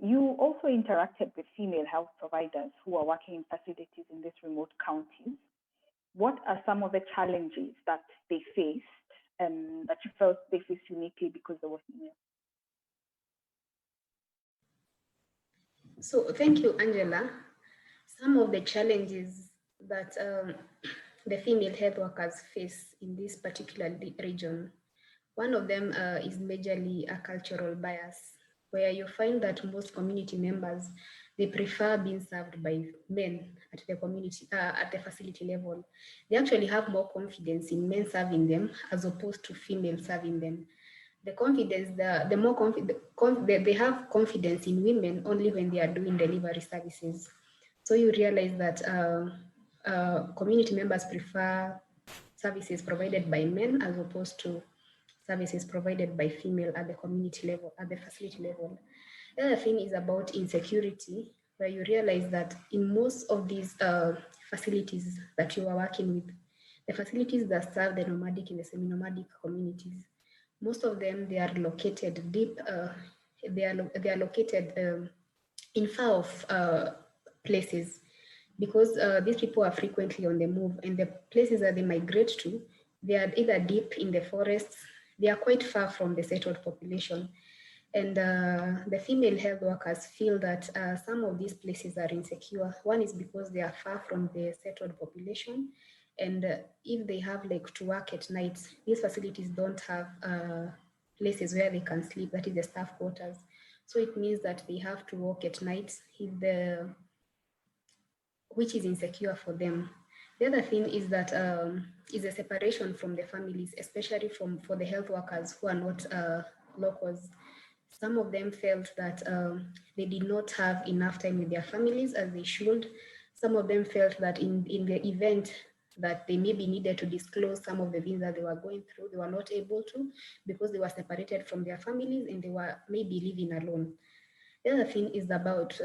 you also interacted with female health providers who are working in facilities in these remote counties. What are some of the challenges that they faced that you felt they faced uniquely because they were female? So thank you, Angela. Some of the challenges that the female health workers face in this particular region, one of them is majorly a cultural bias, where you find that most community members, they prefer being served by men at the community, at the facility level. They actually have more confidence in men serving them as opposed to female serving them. The confidence, the more they have confidence in women only when they are doing delivery services. So you realize that community members prefer services provided by men as opposed to services provided by female at the community level, at the facility level. The other thing is about insecurity, where you realize that in most of these facilities that you are working with, the facilities that serve the nomadic and the semi-nomadic communities, most of them, they are located deep, they are located in far off places, because these people are frequently on the move, and the places that they migrate to, they are either deep in the forests, they are quite far from the settled population. And the female health workers feel that some of these places are insecure. One is because they are far from the settled population. And if they have like to work at night, these facilities don't have places where they can sleep, that is the staff quarters. So it means that they have to work at night, which is insecure for them. The other thing is that is a separation from the families, especially for the health workers who are not locals. Some of them felt that they did not have enough time with their families as they should. Some of them felt that in the event that they maybe needed to disclose some of the things that they were going through, they were not able to because they were separated from their families and they were maybe living alone. The other thing is about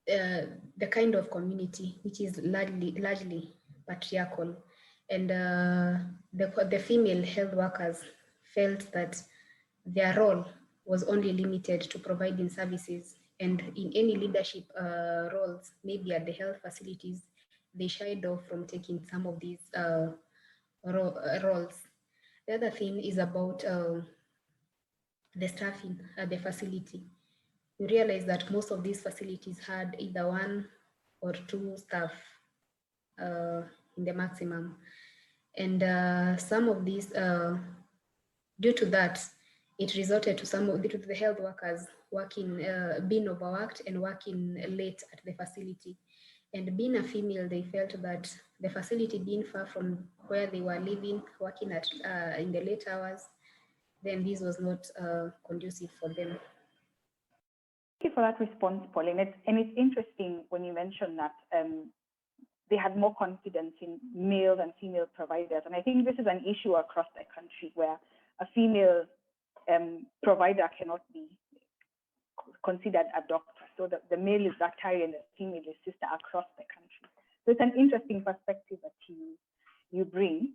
the kind of community, which is largely patriarchal. And the female health workers felt that their role was only limited to providing services, and in any leadership roles, maybe at the health facilities, they shied off from taking some of these roles. The other thing is about the staffing at the facility. You realize that most of these facilities had either one or two staff in the maximum. And some of these, due to that, it resulted to due to the health workers working, being overworked and working late at the facility. And being a female, they felt that the facility being far from where they were living, working at in the late hours, then this was not conducive for them. Thank you for that response, Pauline. It's interesting when you mentioned that they had more confidence in male and female providers. And I think this is an issue across the country where a female provider cannot be considered a doctor. So the male is doctor and the female is sister across the country. So it's an interesting perspective that you bring.